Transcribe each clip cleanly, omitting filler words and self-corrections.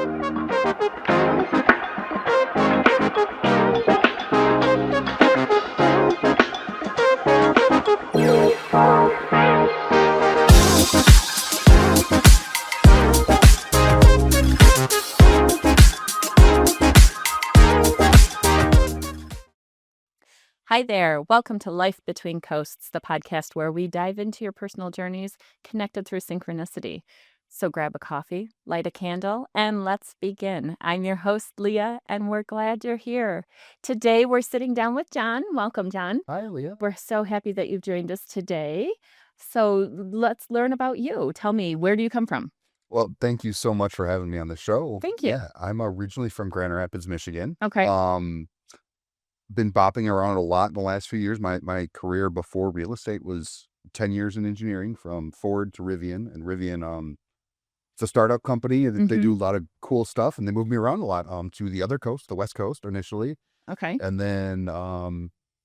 Hi there. Welcome to Life Between Coasts, the podcast where we dive into your personal journeys connected through synchronicity. So grab a coffee, light a candle, and let's begin. I'm your host, Leah, and we're glad you're here. Today, we're sitting down with John. Welcome, John. Hi, Leah. We're so happy that you've joined us today. So let's learn about you. Tell me, where do you come from? Well, thank you so much for having me on the show. Thank you. Yeah, I'm originally from Grand Rapids, Michigan. Okay. Been bopping around a lot in the last few years. My career before real estate was 10 years in engineering, from Ford to Rivian. And Rivian, it's a startup company. And They do a lot of cool stuff, and they moved me around a lot to the other coast, the West Coast initially. Okay. And then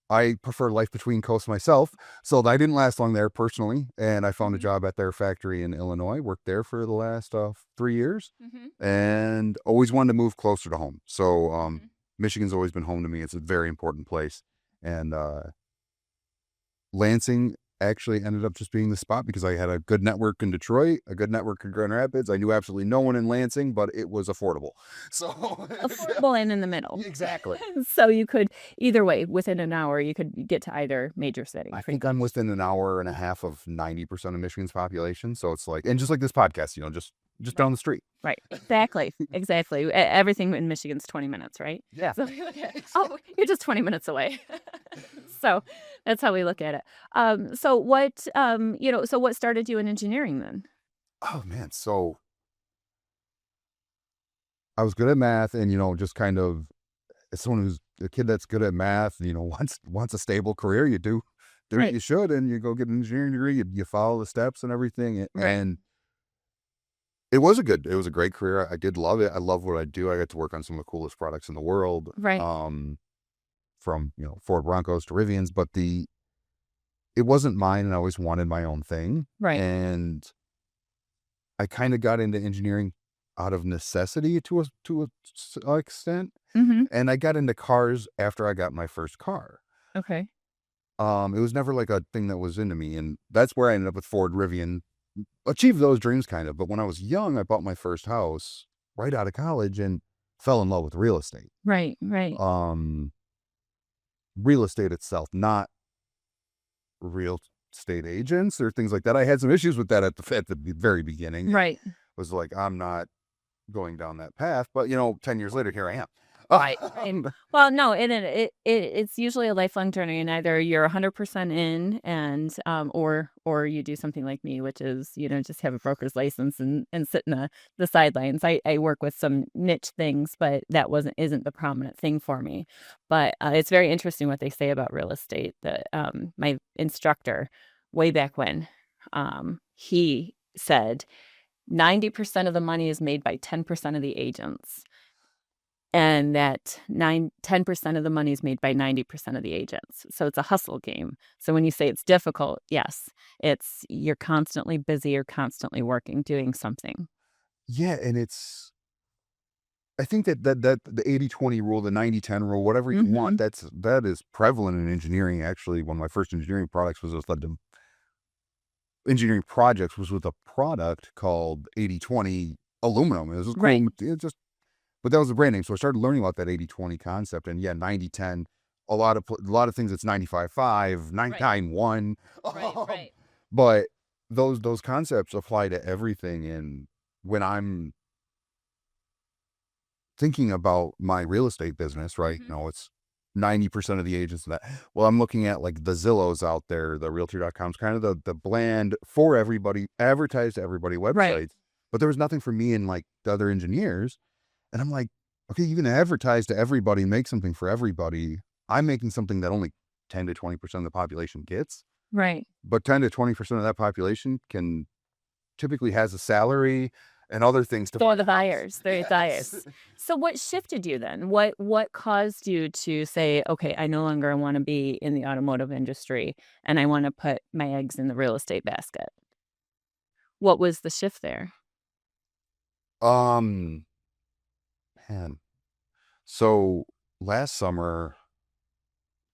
I prefer life between coasts myself. So I didn't last long there personally. And I found a job at their factory in Illinois, worked there for the last 3 years, and always wanted to move closer to home. So Michigan's always been home to me. It's a very important place. And Lansing actually ended up just being the spot because I had a good network in Detroit, a good network in Grand Rapids. I knew absolutely no one in Lansing, but it was affordable. So Affordable and in the middle. Exactly. So you could, either way, within an hour, you could get to either major city. I think I'm within an hour and a half of 90% of Michigan's population. So it's like, and just like this podcast, just down the street. Right. Exactly. Exactly. Everything in Michigan's 20 minutes, right? Yeah. So oh, you're just 20 minutes away. So that's how we look at it. So what, so what started you in engineering then? Oh man. So I was good at math, and, just kind of, as someone who's a kid that's good at math, wants a stable career, you do what Right. you should, and you go get an engineering degree, you follow the steps and everything. Right. And it was a great career. I did love it. I love what I do. I got to work on some of the coolest products in the world. Right. From, Ford Broncos to Rivians, but it wasn't mine, and I always wanted my own thing. Right. And I kind of got into engineering out of necessity to a extent. And I got into cars after I got my first car. Okay. It was never like a thing that was into me, and that's where I ended up with Ford Rivian. Achieved those dreams kind of, but when I was young, I bought my first house right out of college and fell in love with real estate. Right. Right. Real estate itself, not real estate agents or things like that. I had some issues with that at the very beginning. Right. Was like, I'm not going down that path, but 10 years later, here I am. Right. Well, no, it's usually a lifelong journey, and either you're 100% in, and or you do something like me, which is just have a broker's license and sit in the sidelines. I work with some niche things, but that isn't the prominent thing for me. But it's very interesting what they say about real estate. That my instructor way back when, he said 90% of the money is made by 10% of the agents. And that 10% of the money is made by 90% of the agents. So it's a hustle game. So when you say it's difficult, yes, you're constantly busy, you're constantly working, doing something. Yeah, and I think that the 80-20 rule, the 90-10 rule, whatever you want, that is prevalent in engineering. Actually, one of my first engineering projects was with a product called 80-20 aluminum. It was cool. Right. But that was the brand name. So I started learning about that 80-20 concept. And yeah, 90-10, a lot of things, it's 95-5, 99-1. Right. But those concepts apply to everything. And when I'm thinking about my real estate business, right? It's 90% of the agents that, well, I'm looking at like the Zillows out there, the Realtor.com's kind of the bland for everybody, advertised to everybody websites. Right. But there was nothing for me and like the other engineers. And I'm like, okay, you can advertise to everybody, make something for everybody. I'm making something that only 10 to 20% of the population gets. Right. But 10 to 20% of that population typically has a salary and other things to For the buyers. They're buyers. So what shifted you then? What caused you to say, okay, I no longer want to be in the automotive industry, and I want to put my eggs in the real estate basket? What was the shift there? Man. So last summer,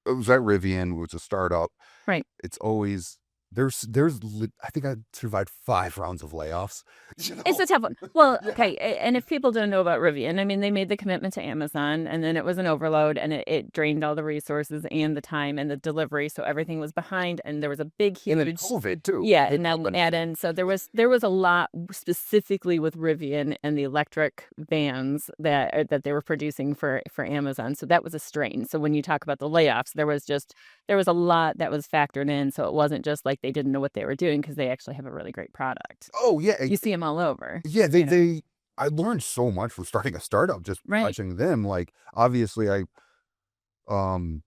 it was at Rivian, which was a startup. Right. It's always I think I survived 5 rounds of layoffs. It's a tough one. Well, Yeah. okay, and if people don't know about Rivian, I mean, they made the commitment to Amazon, and then it was an overload, and it drained all the resources and the time and the delivery, so everything was behind, and there was a big, And then huge COVID too. yeah, It and then happened. add in so there was a lot specifically with Rivian and the electric vans that they were producing for Amazon, so that was a strain. So when you talk about the layoffs, there was a lot that was factored in, so it wasn't just like they didn't know what they were doing because they actually have a really great product. Oh yeah, You see them all over, yeah. you know? I learned so much from starting a startup just Right, watching them. Like obviously, um,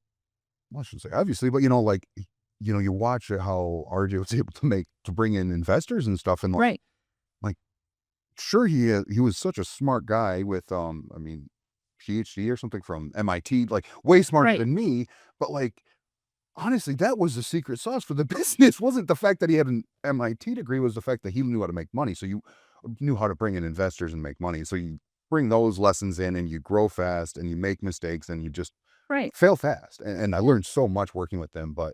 well, I shouldn't say obviously, but like you watch how RJ was able to bring in investors and stuff, and right, like sure he was such a smart guy with I mean PhD or something from MIT, like way smarter right, than me, but like honestly, that was the secret sauce for the business. Wasn't the fact that he had an MIT degree, was the fact that he knew how to make money. So you knew how to bring in investors and make money. So you bring those lessons in and you grow fast and you make mistakes and you just right. fail fast. And I learned so much working with them. But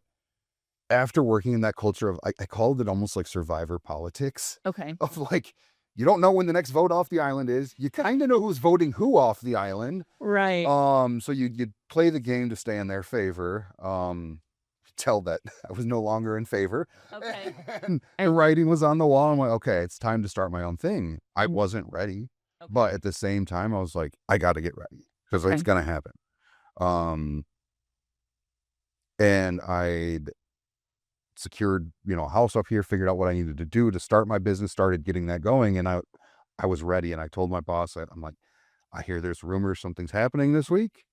after working in that culture of, I called it almost like survivor politics Okay. of like, you don't know when the next vote off the island is. You kind of know who's voting who off the island. Right. So you play the game to stay in their favor. Tell that I was no longer in favor. Okay. And the And writing was on the wall. I'm like, okay, it's time to start my own thing. I mm, wasn't ready, but okay. at the same time, I was like, I got to get ready because it's Okay. gonna happen. Um, and I secured, a house up here, figured out what I needed to do to start my business, started getting that going, and I was ready. And I told my boss, I'm like, I hear there's rumors something's happening this week.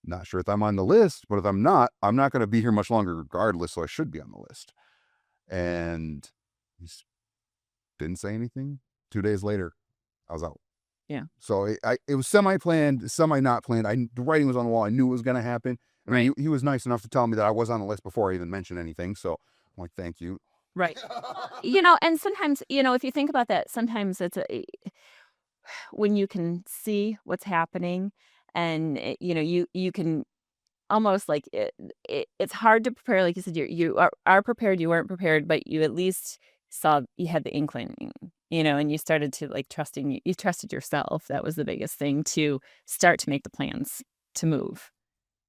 Not sure if I'm on the list, but if I'm not going to be here much longer regardless. So I should be on the list. And he didn't say anything. 2 days later, I was out. Yeah. So it was semi-planned, semi-not planned. The writing was on the wall. I knew it was going to happen. I mean, Right. he was nice enough to tell me that I was on the list before I even mentioned anything. So I'm like, thank you. Right. And sometimes, if you think about that, sometimes when you can see what's happening and you can almost like it's hard to prepare, like you said, you are prepared, you weren't prepared, but you at least saw you had the inkling, and you started to like you trusted yourself. That was the biggest thing to start to make the plans to move.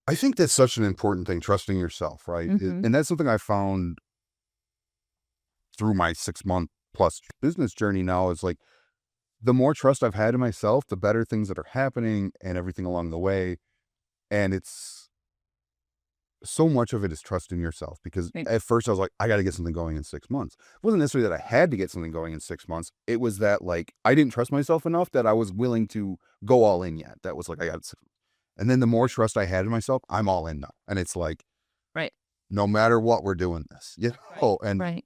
I think that's such an important thing, trusting yourself, right? Mhm. And that's something I found through my 6 month plus business journey now is like, the more trust I've had in myself, the better things that are happening and everything along the way. And it's so much of it is trust in yourself because Right. at first I was like, I got to get something going in 6 months. It wasn't necessarily that I had to get something going in 6 months. It was that like I didn't trust myself enough that I was willing to go all in yet. That was like, I got 6 months. And then the more trust I had in myself, I'm all in now. And it's like, Right. no matter what, we're doing this. Right. And Right.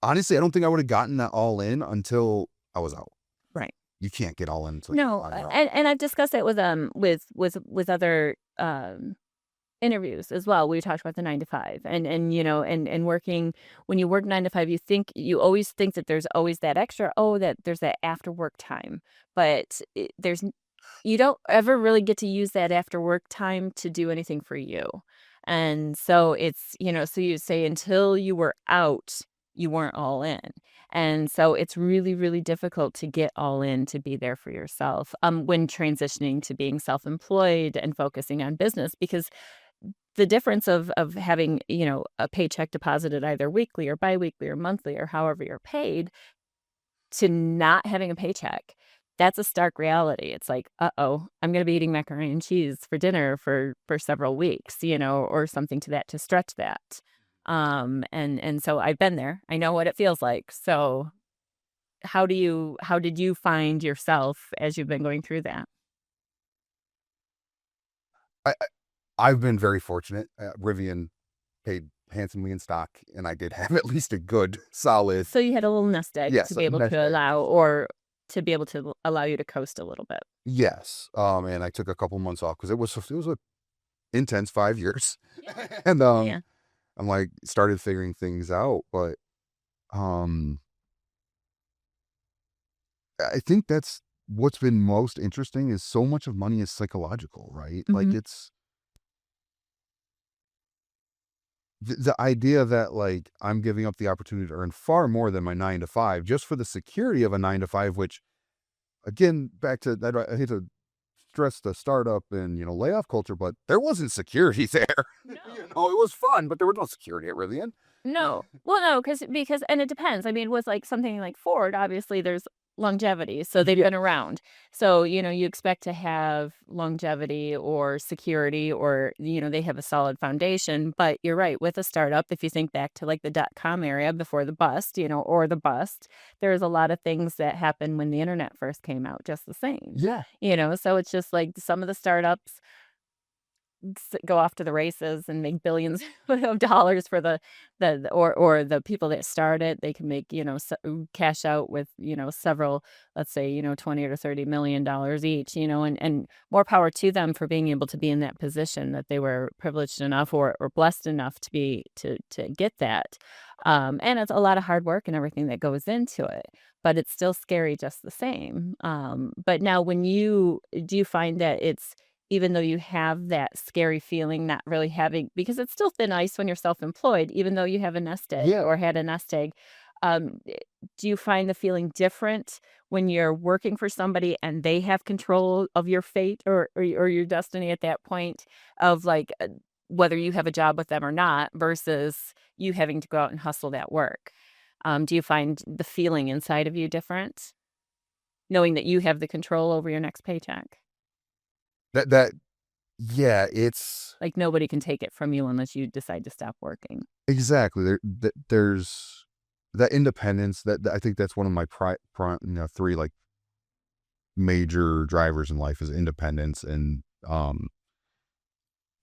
honestly, I don't think I would have gotten that all in until I was out. Right. You can't get all in until No, you're out. and I've discussed it with other interviews as well. We talked about the 9 to 5 and working when you work 9 to 5, you always think that there's always that extra, oh, that there's that after work time. But you don't ever really get to use that after work time to do anything for you. And so so you say until you were out, you weren't all in. And so it's really, really difficult to get all in to be there for yourself when transitioning to being self-employed and focusing on business because the difference of having, a paycheck deposited either weekly or biweekly or monthly or however you're paid to not having a paycheck, that's a stark reality. It's like, "Uh-oh, I'm gonna be eating macaroni and cheese for dinner for several weeks," or something to stretch that. And so I've been there. I know what it feels like. So how did you find yourself as you've been going through that? I, I I've been very fortunate. Rivian paid handsomely in stock, and I did have at least a good, solid, So you had a little nest egg to yes, be able nest to egg. to be able to allow you to coast a little bit. Yes, and I took a couple months off because it was a intense 5 years, Yeah. and Yeah. I'm like started figuring things out, but um, I think that's what's been most interesting is so much of money is psychological, right? Like Mhm. it's the idea that like I'm giving up the opportunity to earn far more than my 9 to 5 just for the security of a 9 to 5, which again, back to that, I hate to stress the startup and layoff culture, but there wasn't security there. No. It was fun, but there was no security at Rivian. No. Well, no, because and it depends. I mean, with, like, something like Ford, obviously, there's longevity, so they've been around. So, you expect to have longevity or security or, they have a solid foundation, but you're right, with a startup, if you think back to, like, the dot-com area before the bust, or the bust, there's a lot of things that happened when the internet first came out just the same, Yeah. So it's just like some of the startups go off to the races and make billions of dollars for or the people that start it. They can make, cash out with, several, let's say, 20 or $30 million each, and more power to them for being able to be in that position that they were privileged enough or blessed enough to be to get that. And it's a lot of hard work and everything that goes into it, but it's still scary just the same. But now do you find that it's even though you have that scary feeling, not really having because it's still thin ice when you're self-employed, even though you have a nest egg Yeah. or had a nest egg. Do you find the feeling different when you're working for somebody and they have control of your fate or your destiny at that point of like whether you have a job with them or not versus you having to go out and hustle that work? Do you find the feeling inside of you different, knowing that you have the control over your next paycheck? That yeah, it's Like, nobody can take it from you unless you decide to stop working. exactly. There's that independence that I think that's one of my three like major drivers in life is independence and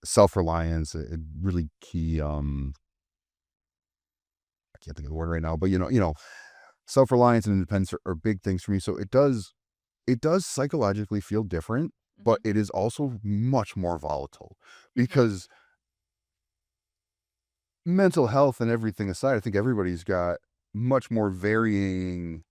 self-reliance, really key. I can't think of the word right now, but self-reliance and independence are big things for me. So it does psychologically feel different, but Mhm, it is also much more volatile mhm. because mental health and everything aside, I think everybody's got much more varying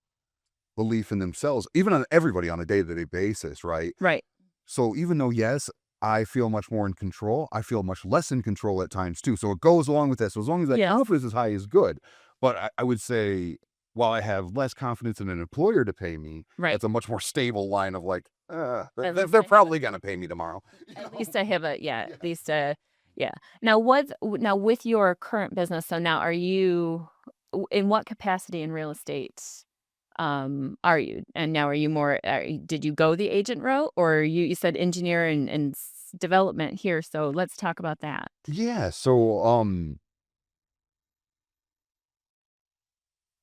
belief in themselves, even on everybody on a day-to-day basis, right? Right. So even though, yes, I feel much more in control, I feel much less in control at times too. So it goes along with that. So as long as that Yes. confidence is high is good. But I would say while I have less confidence in an employer to pay me, Right. that's a much more stable line of like, At they're, least they're I have a probably going to pay me tomorrow. at least I have a yeah, at least, yeah. Now with your current business, so now are you in what capacity in real estate, are you? And now are you more did you go the agent route or you said engineer and development here, so let's talk about that. Yeah. So,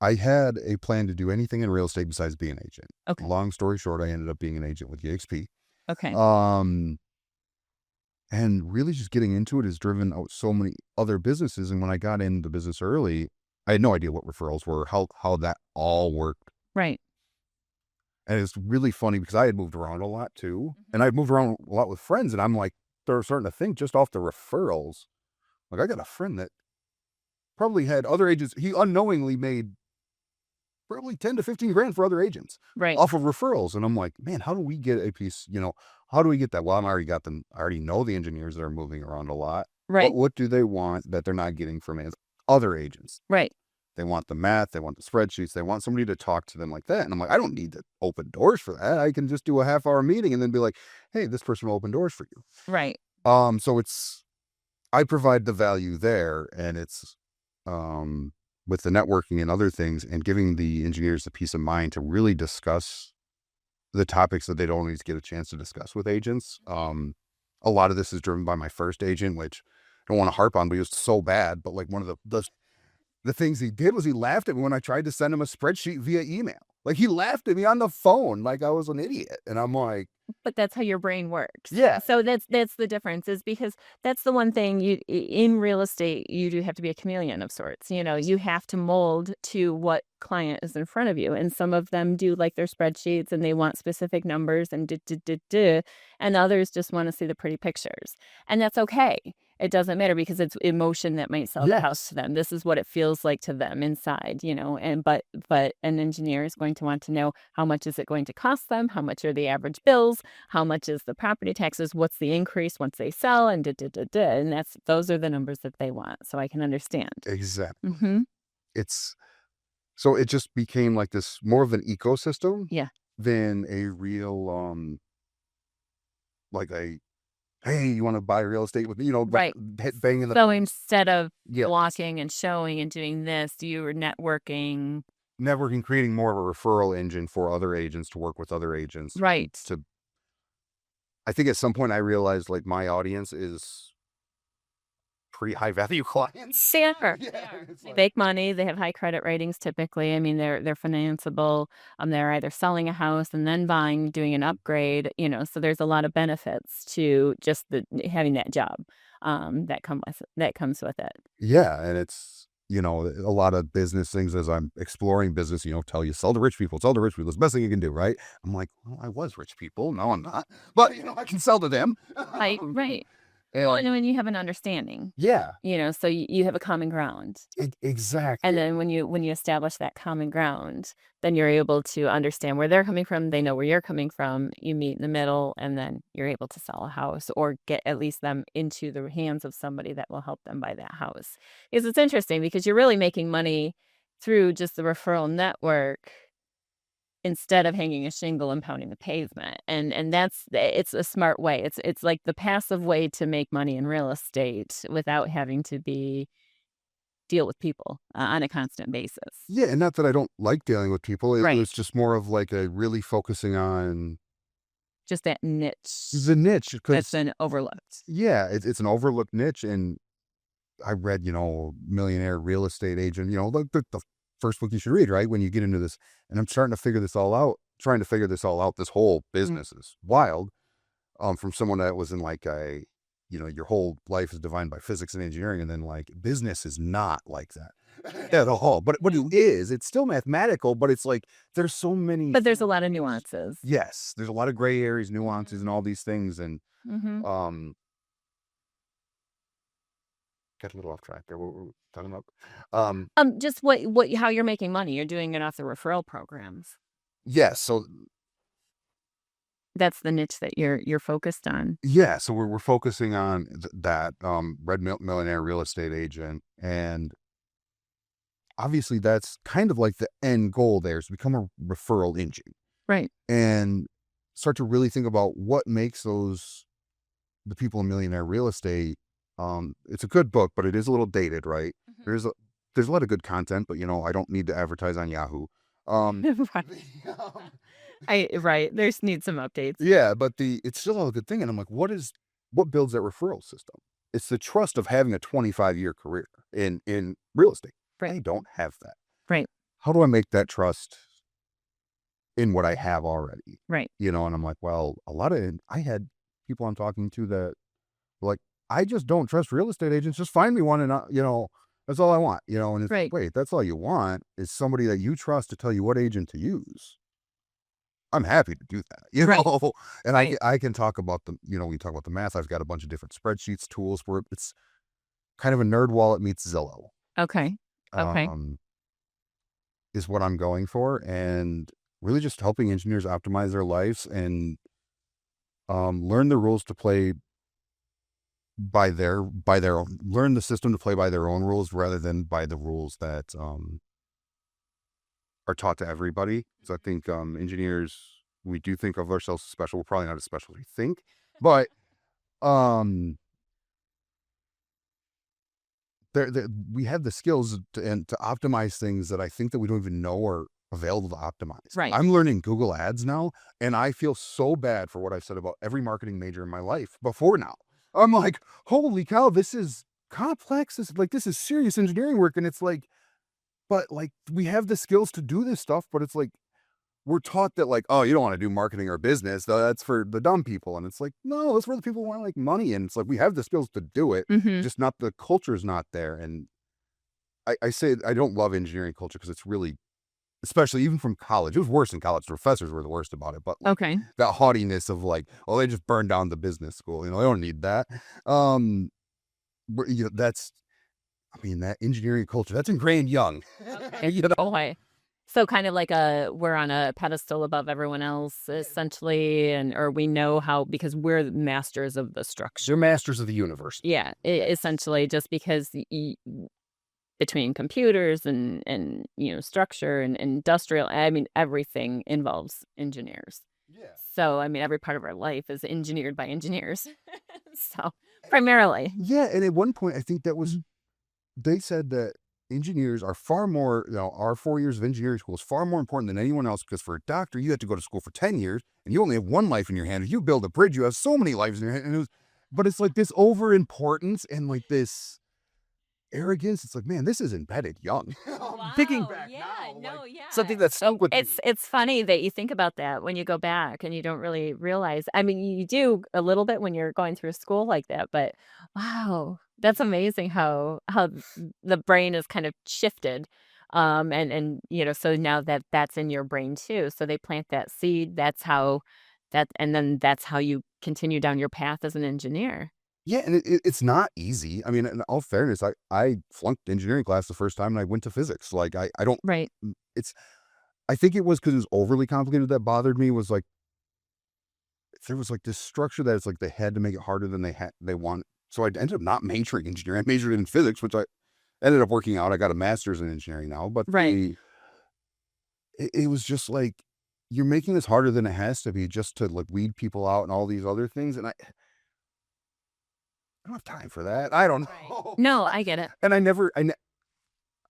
I had a plan to do anything in real estate besides be an agent. Okay. Long story short, I ended up being an agent with EXP. Okay. Um, and really just getting into it has driven out so many other businesses. And when I got into the business early, I had no idea what referrals were, how that all worked. Right. And it's really funny because I had moved around a lot too. Mhm. And I'd moved around a lot with friends. And I'm like, they're starting to think just off the referrals. Like I got a friend that probably had other agents. He unknowingly made probably 10 to 15 grand for other agents Right. off of referrals. And I'm like, man, how do we get a piece, how do we get that? Well, I already know the engineers that are moving around a lot. Right. What do they want that they're not getting from other agents? Right. They want the math, they want the spreadsheets, they want somebody to talk to them like that. And I'm like, I don't need to open doors for that. I can just do a half-hour meeting and then be like, hey, this person will open doors for you. Right. So I provide the value there, and it's um, with the networking and other things, and giving the engineers the peace of mind to really discuss the topics that they don't always get a chance to discuss with agents. A lot of this is driven by my first agent, which I don't want to harp on, but he was so bad. But like one of the things he did was he laughed at me when I tried to send him a spreadsheet via email. Like he laughed at me on the phone like I was an idiot, and I'm like, But that's how your brain works. yeah, So that's the difference is because that's the one thing in real estate, you do have to be a chameleon of sorts. You have to mold to what client is in front of you. And some of them do like their spreadsheets and they want specific numbers and and others just want to see the pretty pictures. And that's okay. It doesn't matter because it's emotion that might sell the house Yes, to them. This is what it feels like to them inside, and but an engineer is going to want to know how much is it going to cost them, how much are the average bills, how much is the property taxes, what's the increase once they sell, and da da da da. And those are the numbers that they want. So I can understand. exactly. Mm-hmm. It's so it just became like this more of an ecosystem Yeah. than a real like a hey, you want to buy real estate with me? Right. Banging the So instead of yeah, walking and showing and doing this, you were networking. networking, creating more of a referral engine for other agents to work with other agents. Right. To I think at some point I realized like my audience is pretty high value clients. They are, they Yeah, are. it's They like make money, they have high credit ratings typically, I mean, they're financeable, they're either selling a house and then buying, doing an upgrade, so there's a lot of benefits to just having that job, that comes with it. yeah, and it's a lot of business things as I'm exploring business, tell you sell to rich people, sell to rich people. It's the best thing you can do, right? I'm like, well, I was rich people. No, I'm not. But I can sell to them. Right, right. Well, And and when you have an understanding, yeah, so you have a common ground. And exactly. then when you establish that common ground, then you're able to understand where they're coming from, they know where you're coming from, you meet in the middle, and then you're able to sell a house or get at least them into the hands of somebody that will help them buy that house. Because it's interesting because you're really making money through just the referral network instead of hanging a shingle and pounding the pavement. And it's a smart way. It's like the passive way to make money in real estate without having to deal with people on a constant basis. Yeah, and not that I don't like dealing with people. It Right. was just more of like a really focusing on Just that niche the niche that's because been overlooked. yeah, it's an overlooked niche. And I read, Millionaire Real Estate Agent, the first book you should read, right? When you get into this, and I'm starting to figure this all out, trying to figure this all out. This whole Mm. business is wild. From someone that was in like your whole life is defined by physics and engineering, and then like business is not like that at all. But what No. it is, it's still mathematical, but it's like there's so many. But there's a lot of nuances. Yes, there's a lot of gray areas, nuances, and Mhm. all these things, and Mhm. um, got a little off track there. What were we talking about? Um, Just how you're making money. You're doing it off the referral programs. yes, so That's the niche that you're focused on. yeah, so we're focusing on that millionaire real estate agent, and obviously that's kind of like the end goal there is to become a referral engine Right. and start to really think about what makes the people in millionaire real estate. It's a good book, but it is a little dated, right? Mhm. There's a lot of good content, but I don't need to advertise on Yahoo. Um, Right. um, Right. There's need some updates. yeah, but it's still a good thing. And I'm like, what builds that referral system? It's the trust of having a 25-year career in real estate. Right. I don't have that. Right. How do I make that trust in what I have already? Right. And I'm like, well, I had people I'm talking to that were like, I just don't trust real estate agents. Just find me one and that's all I want, and it's like, Right. wait, that's all you want is somebody that you trust to tell you what agent to use. I'm happy to do that, Right. and Right. I can talk about we talk about the math. I've got a bunch of different spreadsheets, tools where it's kind of a nerd wallet meets Zillow, Okay. Okay. um, is what I'm going for. And really just helping engineers optimize their lives and learn the rules to play by their own, learn the system to play by their own rules rather than by the rules that are taught to everybody. So I think engineers, we do think of ourselves as special. We're probably not as special as we think, but um we have the skills to optimize things that I think that we don't even know are available to optimize. Right. I'm learning Google Ads now, and I feel so bad for what I've said about every marketing major in my life before now. I'm like, holy cow, this is complex. This is serious engineering work, and it's like, but like we have the skills to do this stuff, but it's like we're taught that like, oh, you don't want to do marketing or business. That's for the dumb people. And it's like, no, that's for the people who want like money. And it's like, we have the skills to do it, Mhm. just not the culture's not there. And I say I don't love engineering culture because it's really, especially even from college, it was worse in college. The professors were the worst about it. But like Okay. that haughtiness of like, oh, they just burned down the business school. They don't need that. Um, that's, I mean, that engineering culture, that's ingrained young. Okay. You know? Boy. So kind of like we're on a pedestal above everyone else essentially, and or we know how because we're the masters of the structure. They're masters of the universe. Yeah, Yes. essentially just because between computers and structure and industrial, I mean everything involves engineers. Yeah. So I mean every part of our life is engineered by engineers. So primarily. Yeah, and at one point, I think that was Mhm. they said that engineers are far more, our 4 years of engineering school is far more important than anyone else because for a doctor, you have to go to school for 10 years and you only have one life in your hand. If you build a bridge, you have so many lives in your hand. And but it's like this over importance and like this arrogance. It's like, man, this is embedded young. I'm thinking Wow, back yeah, now, like no, yeah. something that stuck with me. It's funny that you think about that when you go back and you don't really realize I mean, you do a little bit when you're going through school like that, but wow, that's amazing how the brain is kind of shifted, so now that's in your brain too, so they plant that seed, and then that's how you continue down your path as an engineer. Yeah, and it's not easy. I mean, in all fairness, I flunked engineering class the first time and I went to physics. Like I don't Right. it's I think it was because it was overly complicated that bothered me was like there was like this structure that it's like they had to make it harder than they want. So I ended up not majoring in engineering. I majored in physics, which I ended up working out. I got a master's in engineering now, but Right. it was just like you're making this harder than it has to be just to like weed people out and all these other things. And I don't have time for that. I don't Right. know. No, I get it. And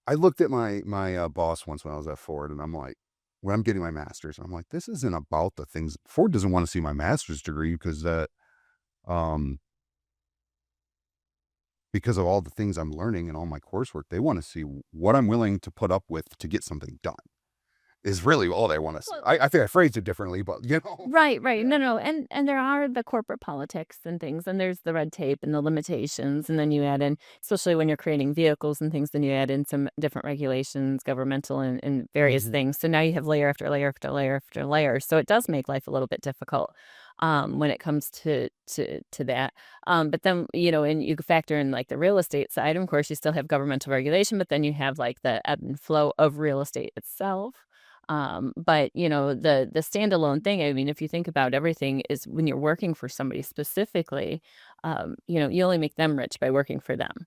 I looked at my boss once when I was at Ford, and I'm like, when I'm getting my master's, I'm like, this isn't about the things. Ford doesn't want to see my master's degree um, because of all the things I'm learning and all my coursework. They want to see what I'm willing to put up with to get something done. Is really all they want to see. Well I think I phrased it differently, but right, right. yeah. No, no, and there are the corporate politics and things, and there's the red tape and the limitations, and then you add in, especially when you're creating vehicles and things, then you add in some different regulations, governmental and various Mhm. things. So now you have layer after layer after layer after layer. So it does make life a little bit difficult when it comes to that. But then and you could factor in like the real estate side. Of course, you still have governmental regulation, but then you have like the ebb and flow of real estate itself. But the standalone thing, I mean, if you think about everything is when you're working for somebody specifically, you only make them rich by working for them.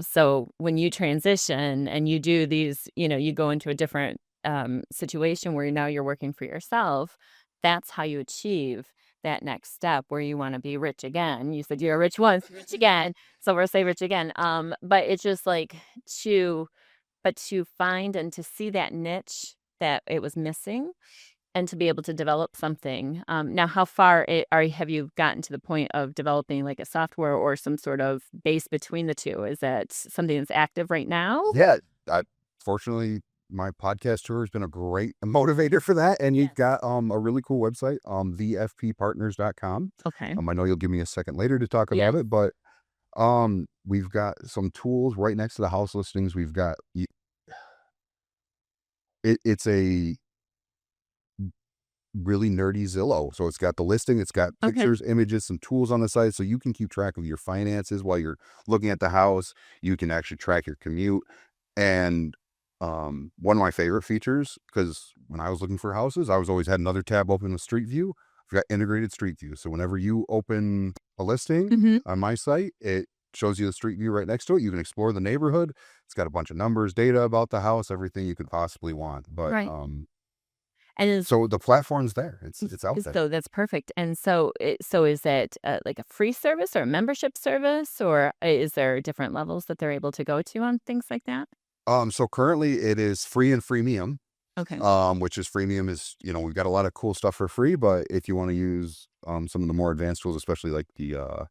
So when you transition and you do these, you go into a different situation where now you're working for yourself, that's how you achieve that next step where you want to be rich again. You said you're rich once, rich again. So we're say rich again. But it's just like to to find and to see that niche that it was missing and to be able to develop something. Now how far have you gotten to the point of developing like a software or some sort of base between the 2? Is that something that's active right now? Yeah, fortunately, my podcast tour has been a great motivator for that, and you've Yes. got, a really cool website, thefppartners.com. Okay. I know you'll give me a second later to talk about Yes. it, but, we've got some tools right next to the house listings. We've got it's a really nerdy Zillow, so it's got the listing, it's got Okay. pictures, images, some tools on the site, so you can keep track of your finances while you're looking at the house. You can actually track your commute. And, one of my favorite features, because when I was looking for houses, I was always had another tab open with Street View. I've got integrated Street View, so whenever you open a listing Mhm. on my site, it shows you the Street View right next to it. You can explore the neighborhood. It's got a bunch of numbers, data about the house, everything you could possibly want, but, Right. And so the platform's there. It's out there. so that's perfect. And so is it like a free service or a membership service or is there different levels that they're able to go to on things like that? So currently it is free and freemium. Okay. Which is freemium is, we've got a lot of cool stuff for free, but if you want to use some of the more advanced tools, especially like the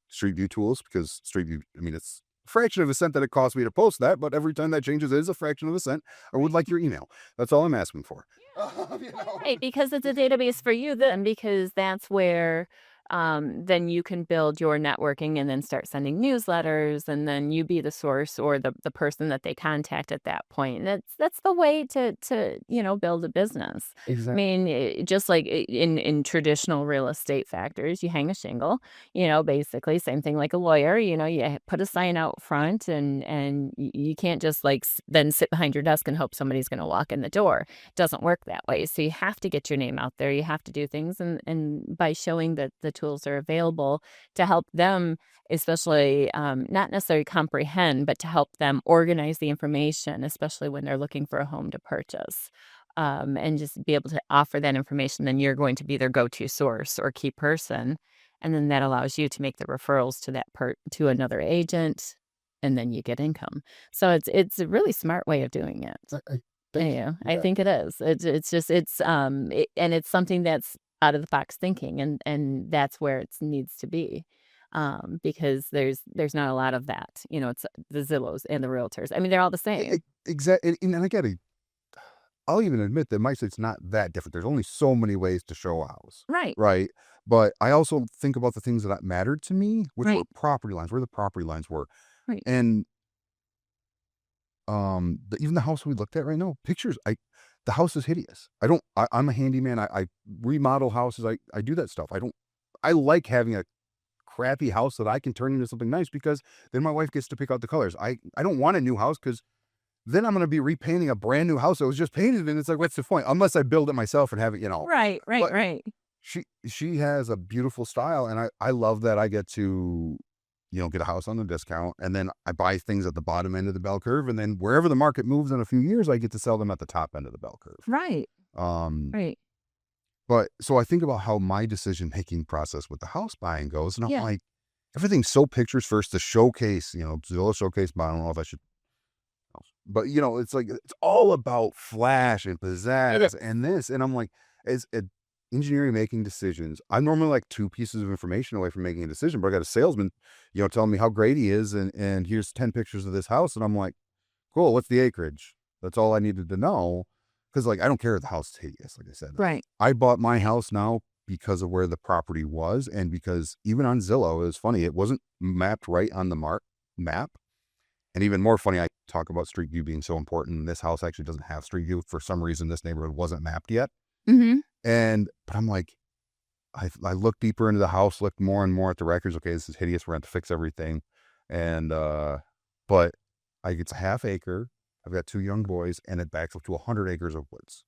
Street View tools, because Street View, I mean, it's a fraction of a cent that it costs me to post that, but every time that changes, it is a fraction of a cent. I would Right. like your email. That's all I'm asking for. Yeah. Right, because it's a database for you then because that's where then you can build your networking and then start sending newsletters, and then you be the source or the person that they contact at that point. And that's the way to build a business. I Exactly. mean, just like in traditional real estate factors, you hang a shingle, basically same thing like a lawyer. You put a sign out front, and you can't just like then sit behind your desk and hope somebody's going to walk in the door. It doesn't work that way. So you have to get your name out there. You have to do things, and by showing that the tools are available to help them, especially not necessarily comprehend, but to help them organize the information, especially when they're looking for a home to purchase. And just be able to offer that information, then you're going to be their go-to source or key person, and then that allows you to make the referrals to to another agent, and then you get income. So it's a really smart way of doing it. Thank you. Yeah, I Yeah. think it is. It's just and it's something that's out of the box thinking, and that's where it needs to be, because there's not a lot of that. It's the Zillows and the realtors. I mean, they're all the same. Exactly. And I get it. I'll even admit that my state's not that different. There's only so many ways to show a house, Right, right? But I also think about the things that mattered to me, which were right, property lines, where the property lines were. right. And even the house we looked at right now, pictures, the house is hideous. I'm a handyman. I remodel houses. I do that stuff. I like having a crappy house that I can turn into something nice because then my wife gets to pick out the colors. I don't want a new house because then I'm gonna be repainting a brand new house that was just painted, and it's like, what's the point? Unless I build it myself and have it. Right, right, But right. she has a beautiful style, and I love that I get to, get a house on the discount, and then I buy things at the bottom end of the bell curve, and then wherever the market moves in a few years, I get to sell them at the top end of the bell curve. Right, Um, right. but so I think about how my decision-making process with the house buying goes, and I'm Yeah. like, everything's so pictures first to showcase, Zillow showcase, but I don't know if I should. But, it's like it's all about flash and It is. pizzazz and this, and I'm like, as a engineering making decisions, I'm normally like 2 pieces of information away from making a decision, but I got a salesman, telling me how great he is, and here's 10 pictures of this house, and I'm like, "Cool, what's the acreage?" That's all I needed to know, because like, I don't care if the house is hideous, like I said. Right. I bought my house now because of where the property was, and because even on Zillow, it was funny, it wasn't mapped right on the map. And even more funny, I talk about street view being so important. This house actually doesn't have street view. For some reason, this neighborhood wasn't mapped yet. Mhm. But I'm like, I looked deeper into the house, looked more and more at the records. Okay, this is hideous. We're going to have to fix everything. And, but it's a half acre. I've got 2 young boys, and it backs up to 100 acres of woods.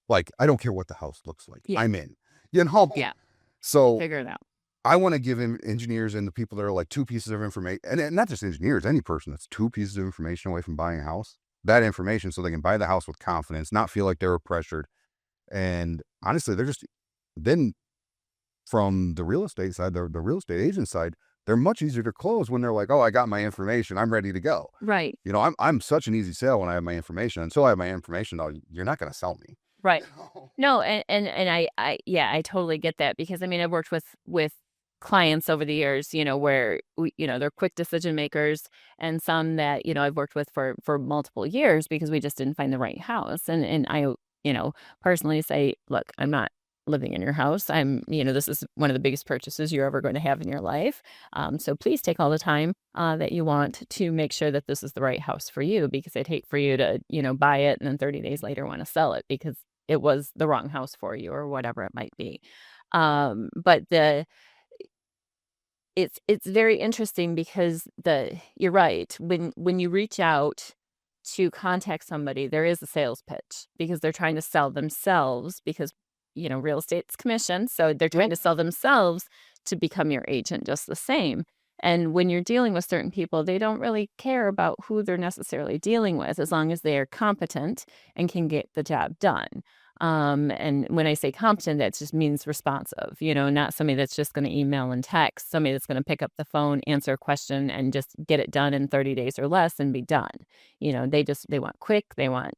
Like, I don't care what the house looks like. Yeah, I'm in, you know? yeah. We'll So figure it out. I want to give engineers and the people that are like 2 pieces of information, and not just engineers, any person that's 2 pieces of information away from buying a house, that information so they can buy the house with confidence, not feel like they were pressured. And honestly, they're just then from the real estate side, the real estate agent side, they're much easier to close when they're like, "Oh, I got my information. I'm ready to go." Right, I'm such an easy sale when I have my information. Until I have my information, though, you're not going to sell me. right. You know? No, and I yeah, I totally get that because I mean, I've worked with clients over the years, where they're quick decision makers, and some that, I've worked with for multiple years because we just didn't find the right house. And I, you know, personally say, look, I'm not living in your house. This is one of the biggest purchases you're ever going to have in your life. So please take all the time that you want to make sure that this is the right house for you, because I'd hate for you to, buy it and then 30 days later want to sell it because it was the wrong house for you or whatever it might be. But it's very interesting because the you're right. When you reach out to contact somebody, there is a sales pitch because they're trying to sell themselves because, real estate's commission, so they're trying to sell themselves to become your agent just the same. And when you're dealing with certain people, they don't really care about who they're necessarily dealing with as long as they are competent and can get the job done. And when I say competent, that just means responsive, not somebody that's just going to email and text, somebody that's going to pick up the phone, answer a question, and just get it done in 30 days or less and be done. They want quick, they want,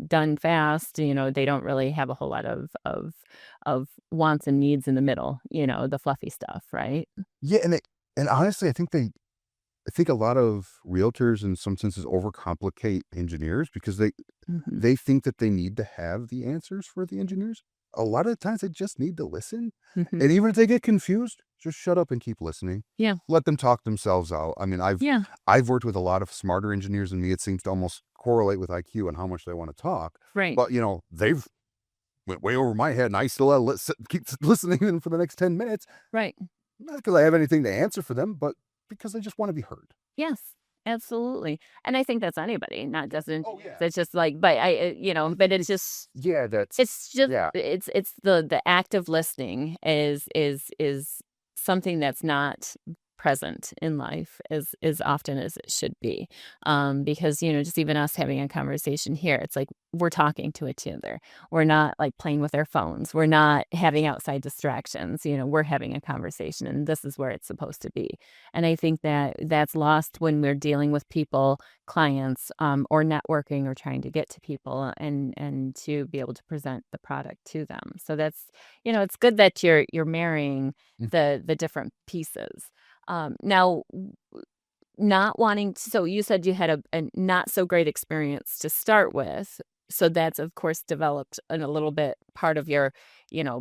done fast, they don't really have a whole lot of wants and needs in the middle, the fluffy stuff, right? Yeah, and honestly, I think a lot of realtors in some senses overcomplicate engineers because Mhm. they think that they need to have the answers for the engineers. a lot of the times they just need to listen. Mhm. And even if they get confused, just shut up and keep listening. Yeah. Let them talk themselves out. I mean, Yeah. I've worked with a lot of smarter engineers than me. It seems to almost correlate with IQ and how much they want to talk. Right. But they've went way over my head, and I still keep listening in for the next 10 minutes. Right. Not because I have anything to answer for them, but because I just want to be heard. Yes, absolutely, and I think that's anybody, not doesn't Oh yeah, it's just like but but yeah. That's it's just yeah. it's the act of listening is something that's not present in life as often as it should be, because, just even us having a conversation here, it's like we're talking to each other. We're not, like, playing with our phones. We're not having outside distractions, we're having a conversation, and this is where it's supposed to be, and I think that that's lost when we're dealing with people, clients, or networking or trying to get to people and to be able to present the product to them. So that's it's good that you're marrying Mm. the different pieces. Now, not wanting so you said you had a not so great experience to start with. So that's of course developed in a little bit part of your,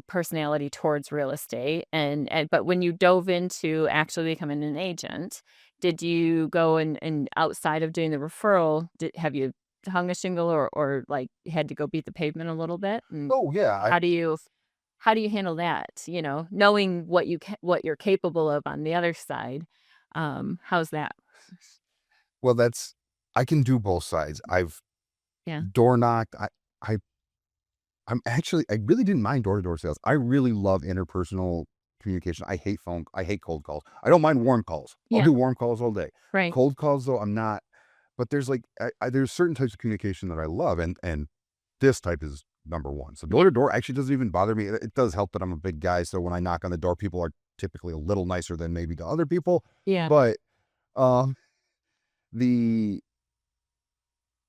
personality towards real estate. And but when you dove into actually becoming an agent, did you go and outside of doing the referral, have you hung a shingle or like had to go beat the pavement a little bit? And Oh yeah. how do you handle that? Knowing what you're capable of on the other side. How's that? Well, I can do both sides. I've Yeah. door knocked. I I really didn't mind door to door sales. I really love interpersonal communication. I hate cold calls. I don't mind warm calls. I'll Yeah. do warm calls all day. Right. Cold calls though, I'm not. But there's like there's certain types of communication that I love, and this type is number one. So door Yeah. to door actually doesn't even bother me. It does help that I'm a big guy, so when I knock on the door, people are typically a little nicer than maybe to other people. Yeah. But um, the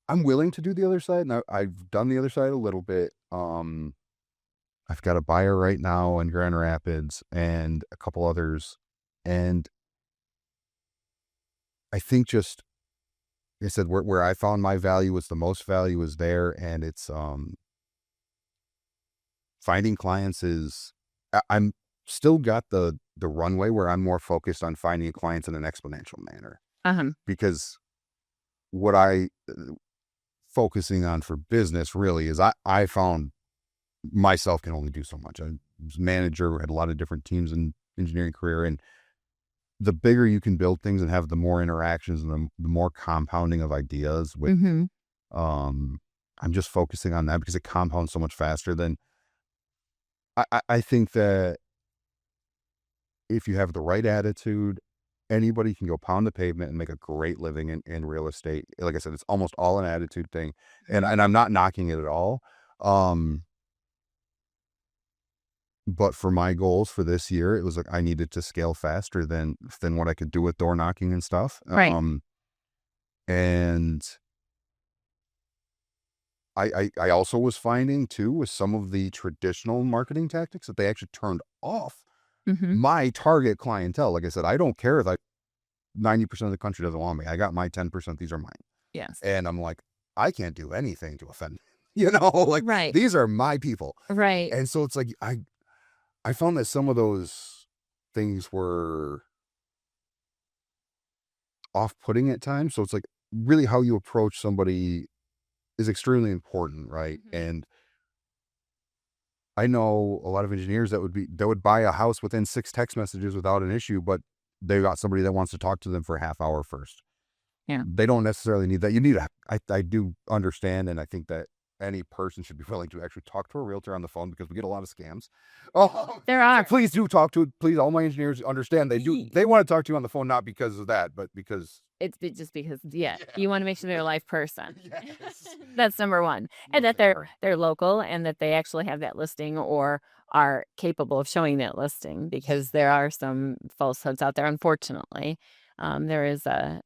I'm willing to do the other side, and I've done the other side a little bit. I've got a buyer right now in Grand Rapids and a couple others, and I think just like I said, where I found my value was the most value is there, and it's finding clients is I'm still got the runway where I'm more focused on finding clients in an exponential manner Uh-huh. because what I focusing on for business really is I found myself can only do so much. I was a manager, had a lot of different teams in engineering career, and the bigger you can build things and have the more interactions and the more compounding of ideas with, Mhm. um, I'm just focusing on that because it compounds so much faster than I think that if you have the right attitude, anybody can go pound the pavement and make a great living in real estate. Like I said, it's almost all an attitude thing, and I'm not knocking it at all. Um, but for my goals for this year, it was like I needed to scale faster than what I could do with door knocking and stuff. Right. And I also was finding too with some of the traditional marketing tactics that they actually turned off Mhm. my target clientele. Like I said, I don't care if 90% of the country doesn't want me. I got my 10%, these are mine. Yes. And I'm like, I can't do anything to offend, like Right. these are my people. Right. And so it's like, I found that some of those things were off putting at times. So it's like really how you approach somebody is extremely important. Right. Mhm. And I know a lot of engineers that would buy a house within 6 text messages without an issue, but they got somebody that wants to talk to them for a half hour first. Yeah. They don't necessarily need that. You need a I do understand, and I think that any person should be willing to actually talk to a realtor on the phone because we get a lot of scams. Oh, There so are. please do talk to please, all my engineers understand Ye they wanna talk to you on the phone, not because of that, but because just because yeah, yeah. you wanna make sure they're a live person. Yes. That's number 1, and No, that they are. they're local and that they actually have that listing or are capable of showing that listing because there are some falsehoods out there, unfortunately. There is the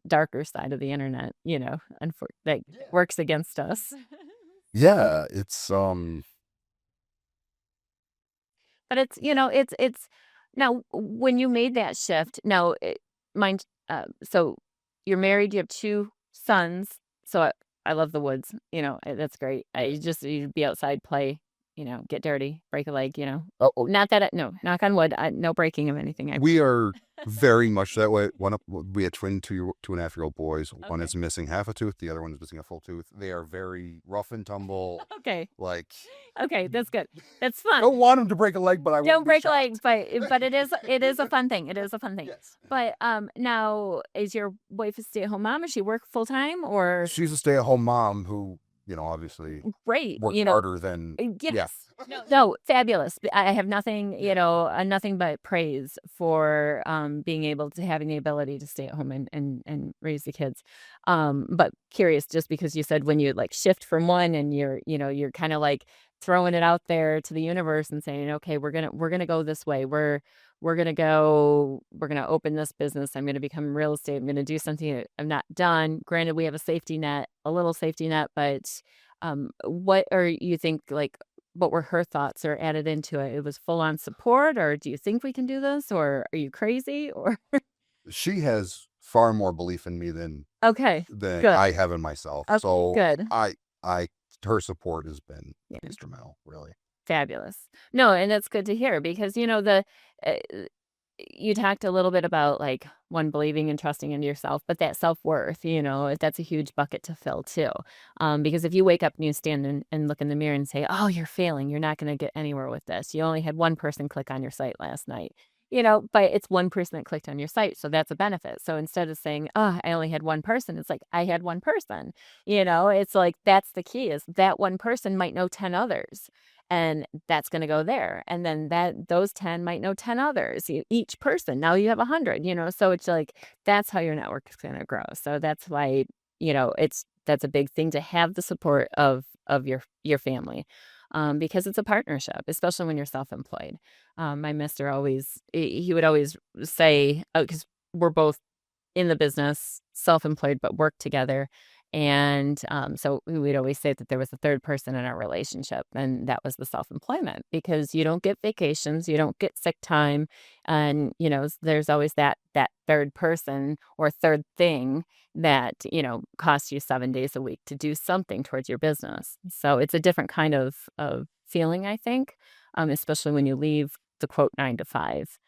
darker side of the internet, that Yeah. works against us. Yeah, it's, But it's now when you made that shift, now mind so you're married, you have 2 sons, so I love the woods, that's great. I just you'd be outside, play. get dirty, break a leg, Oh, not that, no, knock on wood, no breaking of anything. we are very much that way. We had twin 2.5-year-old boys. One Okay. is missing half a tooth. The other one is missing a full tooth. They are very rough and tumble. Okay. Like, Okay. That's good. That's fun. don't want them to break a leg, but I Don't wouldn't be break a leg, shocked. but it is a fun thing. It is a fun thing. Yes. But now is your wife a stay-at-home mom? Does she work full time or She's a stay-at-home mom who, obviously great? works harder than Yes. yeah. No, fabulous. I have nothing, nothing but praise for being able to having the ability to stay at home and raise the kids. But curious, just because you said when you like shift from one and you're kind of like throwing it out there to the universe and saying, okay, we're gonna go this way. We're gonna open this business. I'm gonna become real estate. I'm gonna do something that I've not done. Granted, we have a safety net, a little safety net, but what are you think like what were her thoughts or added into it? It was full on support, or do you think we can do this, or are you crazy? Or She has far more belief in me okay, than good. I have in myself. Okay, So good. I her support has been Yeah, instrumental, really. fabulous. No, and that's good to hear because uh, you talked a little bit about like one believing and trusting in yourself, but that self-worth, that's a huge bucket to fill too. Because if you wake up and you stand and look in the mirror and say, oh, you're failing, you're not going to get anywhere with this. You only had one person click on your site last night, but it's one person that clicked on your site. So that's a benefit. So instead of saying, oh, I only had one person, it's like, I had one person, it's like, that's the key is that one person might know 10 others and that's going to go there and then those 10 might know 10 others each person. Now you have 100, so it's like that's how your network is going to grow. So that's why that's a big thing to have the support of your family, because it's a partnership, especially when you're self-employed. My mister always he would always say, because we're both in the business, self-employed, but work together. And so we would always say that there was a third person in our relationship, and that was the self-employment because you don't get vacations, you don't get sick time, and there's always that third person or third thing that costs you 7 days a week to do something towards your business. So it's a different kind of feeling, I think, especially when you leave the quote 9 to 5,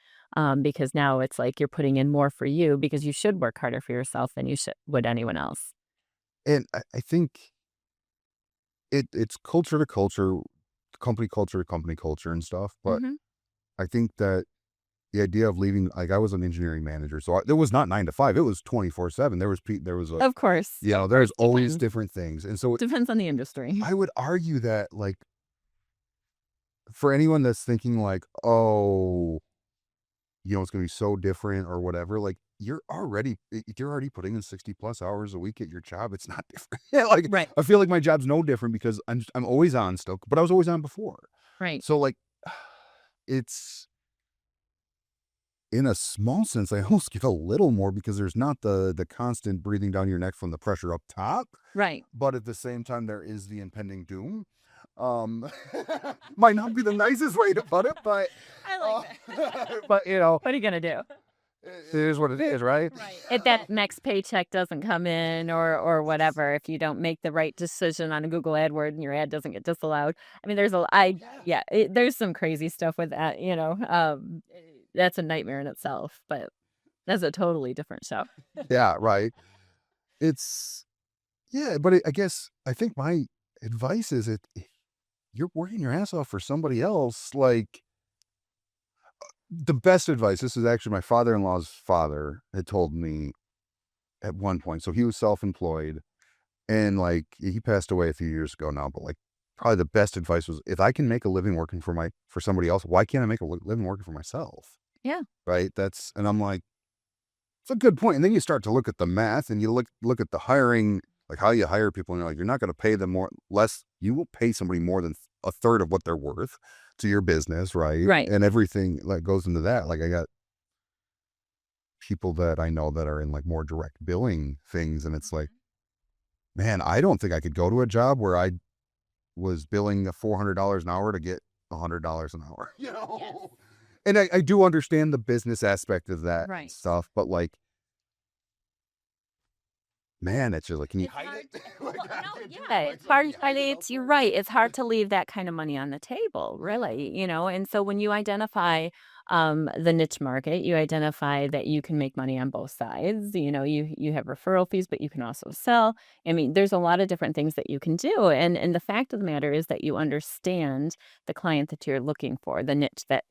because now it's like you're putting in more for you because you should work harder for yourself than you would anyone else. And I think it's culture to culture, company culture and stuff. But Mhm. I think that the idea of leaving, like I was an engineering manager, so it was not 9 to 5. It was 24/7. There was a, Of course, of there's course, always depends. different things. And so Depends on the industry. I would argue that like for anyone that's thinking like, oh, it's going to be so different or whatever, like you're already putting in 60 plus hours a week at your job. It's not different. Yeah, like Right, I feel like my job's no different because I'm always on still, but I was always on before. right. So like it's in a small sense, I almost get a little more because there's not the constant breathing down your neck from the pressure up top, Right. but at the same time there is the impending doom. Um might not be the nicest way to put it, but I like that. but What are you gonna do? it is what it is, right? Right. If that next paycheck doesn't come in or whatever, if you don't make the right decision on a Google AdWord and your ad doesn't get disallowed. I mean, yeah, there's some crazy stuff with that, that's a nightmare in itself, but that's a totally different show. Yeah, right. It's yeah, but I guess I think my advice is you're working your ass off for somebody else. Like the best advice, this is actually my father-in-law's father had told me at one point. So he was self-employed and like he passed away a few years ago now, but like probably the best advice was if I can make a living working for somebody else, why can't I make a living working for myself? Yeah. Right? And I'm like, it's a good point. And then you start to look at the math and you look at the hiring, like how you hire people, and you're like, you're not going to pay them less. You will pay somebody more than a third of what they're worth to your business, right? Right. And everything like goes into that. Like I got people that I know that are in like more direct billing things, and it's like, man, I don't think I could go to a job where I was billing $400 an hour to get $100 an hour. Yes. And I do understand the business aspect of that Right. stuff, but like Man, it's just like, can you It's hide hard. it? Well, Like, I no, can't do yeah, it. Like, it's so can hard. you I hide it mean, it's you're elsewhere? right. It's hard to leave that kind of money on the table, Yeah. really, and so when you identify the niche market, you identify that you can make money on both sides. You have referral fees, but you can also sell. I mean, there's a lot of different things that you can do, and the fact of the matter is that you understand the client that you're looking for, the niche that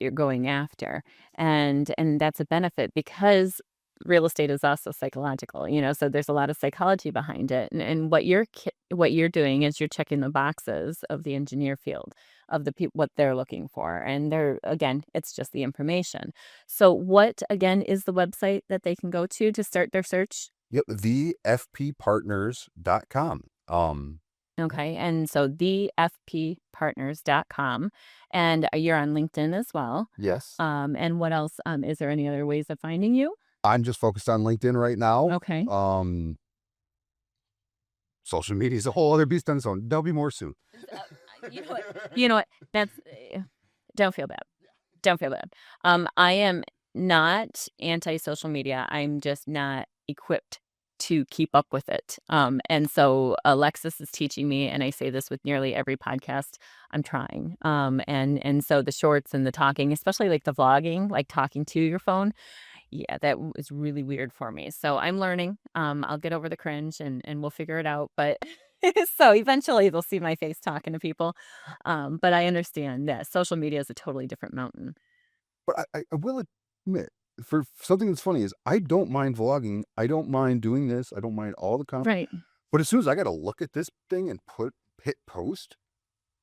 you're going after, and that's a benefit because real estate is also psychological, so there's a lot of psychology behind it. And what you're doing is you're checking the boxes of the engineer field of the people what they're looking for. And they're again, it's just the information. So what again is the website that they can go to start their search? Yep, thefppartners.com. Yeah. Okay. And so thefppartners.com. And you're on LinkedIn as well. Yes. And what else? Is there any other ways of finding you? I'm just focused on LinkedIn right now. Okay. Social media is a whole other beast on its own. There'll be more soon. You know what? You know what? That's don't feel bad. Don't feel bad. I am not anti-social media. I'm just not equipped to keep up with it. And so Alexis is teaching me, and I say this with nearly every podcast. I'm trying. And so the shorts and the talking, especially like the vlogging, like talking to your phone. Yeah, that is really weird for me. So I'm learning. I'll get over the cringe and we'll figure it out. But so eventually they'll see my face talking to people. But I understand that social media is a totally different mountain. But I will admit, for something that's funny is I don't mind vlogging. I don't mind doing this. I don't mind all the content. Right. But as soon as I got to look at this thing and hit post,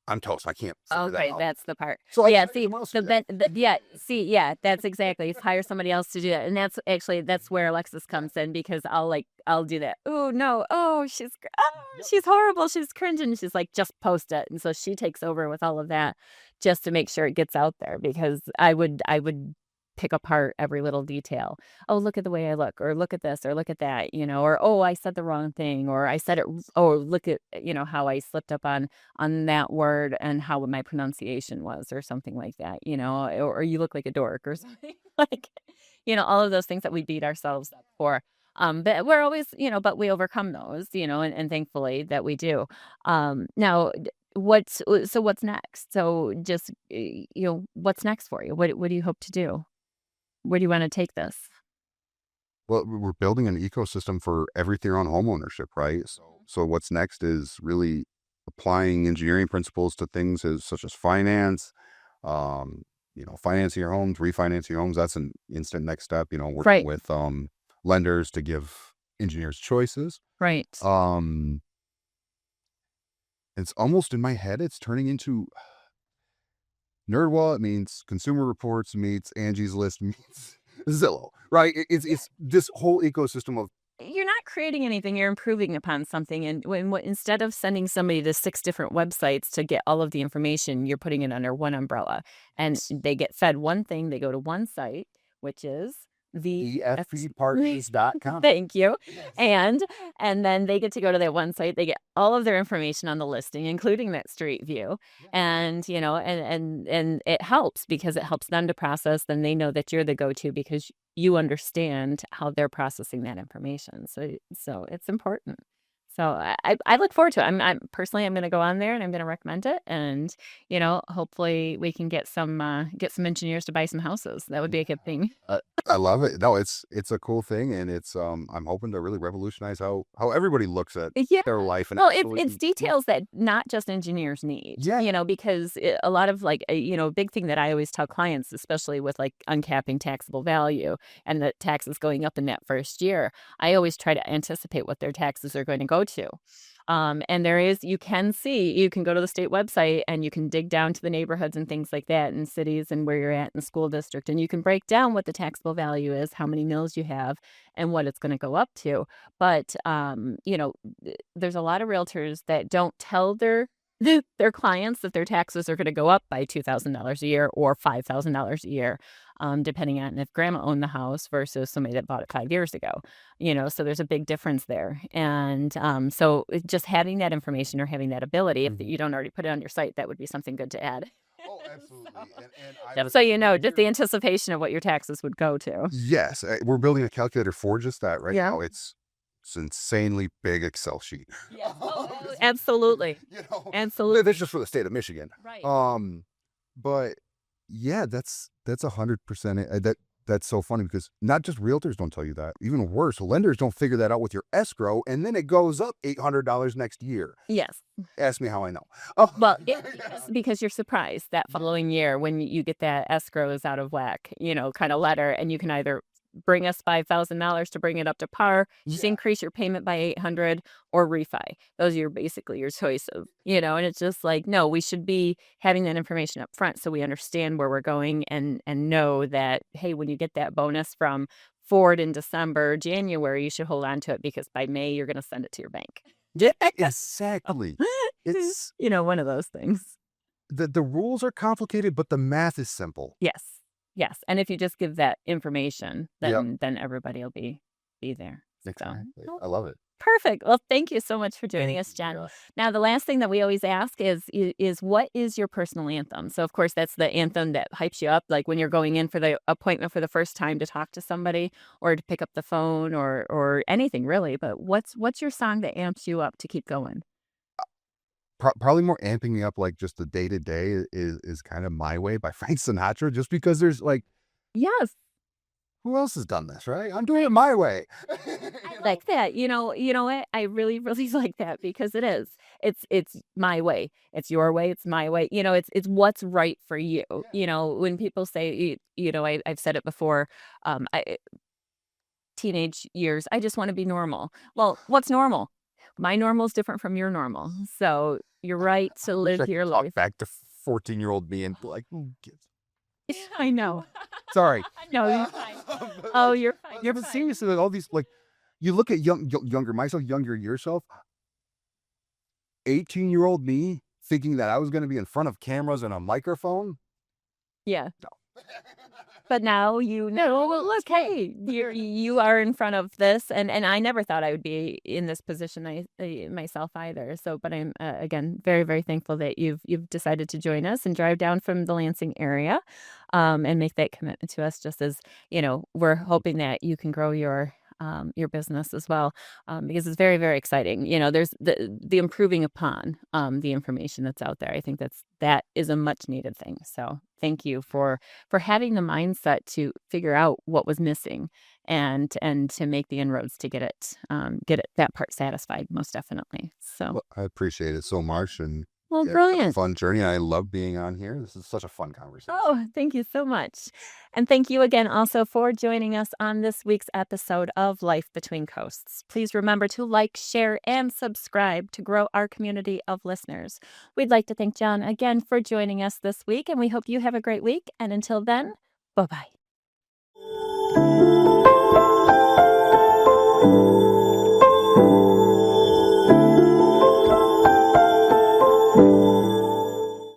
I'm toast. I can't figure that Okay, out. that's the part. So I Yeah, hire see, someone else to the do that. yeah, see, yeah, that's exactly. Hire somebody else to do that, and that's where Alexis comes in because I'll do that. Oh no, Yep. she's horrible, she's cringing. She's like, just post it, and so she takes over with all of that, just to make sure it gets out there because I would pick apart every little detail. Oh, look at the way I look, or look at this, or look at that, or oh, I said the wrong thing, or I said it, or look at how I slipped up on that word and how my pronunciation was or something like that, or you look like a dork or something like, all of those things that we beat ourselves up for. But we're always, but we overcome those, and thankfully that we do. Now, what's next? So just, what's next for you? What do you hope to do? Where do you want to take this? Well, we're building an ecosystem for everything on homeownership, right? So what's next is really applying engineering principles to things such as finance, financing your homes, refinancing your homes. That's an instant next step. Working Right, with lenders to give engineers choices. right. It's almost in my head. It's turning into NerdWallet means Consumer Reports meets Angie's List meets Zillow, right? It's this whole ecosystem of You're not creating anything, you're improving upon something, and instead of sending somebody to 6 different websites to get all of the information, you're putting it under one umbrella, and they get fed one thing, they go to one site, which is the EFPpartners.com. Thank you, Yes. and then they get to go to that one site, they get all of their information on the listing, including that street view, Yeah. and, and it helps because it helps them to process, then they know that you're the go-to because you understand how they're processing that information. So it's important. So I look forward to it. I'm personally I'm going to go on there and I'm going to recommend it, and hopefully we can get some engineers to buy some houses. That would be a good thing. I love it. No, it's a cool thing, and it's I'm hoping to really revolutionize how everybody looks at Yeah. their life and Well, actually, it's details that not just engineers need, yeah, because a lot of like, a big thing that I always tell clients, especially with like uncapping taxable value and the taxes going up in that first year, I always try to anticipate what their taxes are going to go to. And you can go to the state website and you can dig down to the neighborhoods and things like that in cities and where you're at in the school district. And you can break down what the taxable value is, how many mills you have, and what it's going to go up to. But, there's a lot of realtors that don't tell their clients that their taxes are going to go up by $2,000 a year or $5,000 a year, depending on if grandma owned the house versus somebody that bought it 5 years ago. So there's a big difference there. And so just having that information or having that ability, if Mhm. you don't already put it on your site, that would be something good to add. Oh, absolutely. And I Yep. would So just the hear anticipation of what your taxes would go to. yes, we're building a calculator for just that right Yeah. now. It's this insanely big Excel sheet. Yeah. Oh, absolutely. You know, Absolutely. that's just for the state of Michigan. Right. But yeah, that's 100%. That's so funny because not just realtors don't tell you that. Even worse, lenders don't figure that out with your escrow, and then it goes up $800 next year. Yes. Ask me how I know. Oh, Well, yeah. because you're surprised that following year when you get that escrow is out of whack, kind of letter, and you can either bring us $5,000 to bring it up to par, just Yeah. increase your payment by 800 or refi. Those are basically your choice and it's just like, no, we should be having that information up front so we understand where we're going and know that, hey, when you get that bonus from Ford in December, January, you should hold on to it because by May you're going to send it to your bank. Yeah, exactly. It's One of those things. the rules are complicated, but the math is simple. Yes. Yes, and if you just give that information, Yep. then everybody will be there. So, Exactly. well, I love it. perfect. Well, thank you so much for joining Thank us, you. Jen. Yeah. Now, the last thing that we always ask is what is your personal anthem? So, of course, that's the anthem that hypes you up, like when you're going in for the appointment for the first time to talk to somebody or to pick up the phone or anything really. But what's your song that amps you up to keep going? Probably more amping me up, like, just the day-to-day is kind of My Way by Frank Sinatra, just because there's, like, Yes. who else has done this, right? I'm doing it my way. I like that. You know what? I really, really like that because it is. It's my way. It's your way. It's my way. It's what's right for you. Yeah. When people say, I've said it before. Teenage years, I just want to be normal. Well, what's normal? My normal is different from your normal. So you're right to Wish I live your could talk life. back to 14-year-old me and be like, "Who gives?" I know. Sorry. No, you're fine. But, Oh, like, you're fine. yeah, You're but fine. seriously, like, all these, like, you look at younger myself, younger yourself, 18-year-old me thinking that I was gonna be in front of cameras and a microphone? Yeah. No. But now you know, well, It's look, fun. hey, you are in front of this, and I never thought I would be in this position myself either. So, but I'm again very very thankful that you've decided to join us and drive down from the Lansing area, and make that commitment to us. Just as we're hoping that you can grow your business as well, because it's very very exciting. There's the improving upon the information that's out there. I think that is a much needed thing. So, thank you for having the mindset to figure out what was missing and to make the inroads to get it that part satisfied most definitely. So, Well, I appreciate it so much, and well, yeah, it's been a brilliant. fun journey. I love being on here. This is such a fun conversation. Oh, thank you so much. And thank you again also for joining us on this week's episode of Life Between Coasts. Please remember to like, share, and subscribe to grow our community of listeners. We'd like to thank John again for joining us this week, and we hope you have a great week. And until then, bye bye.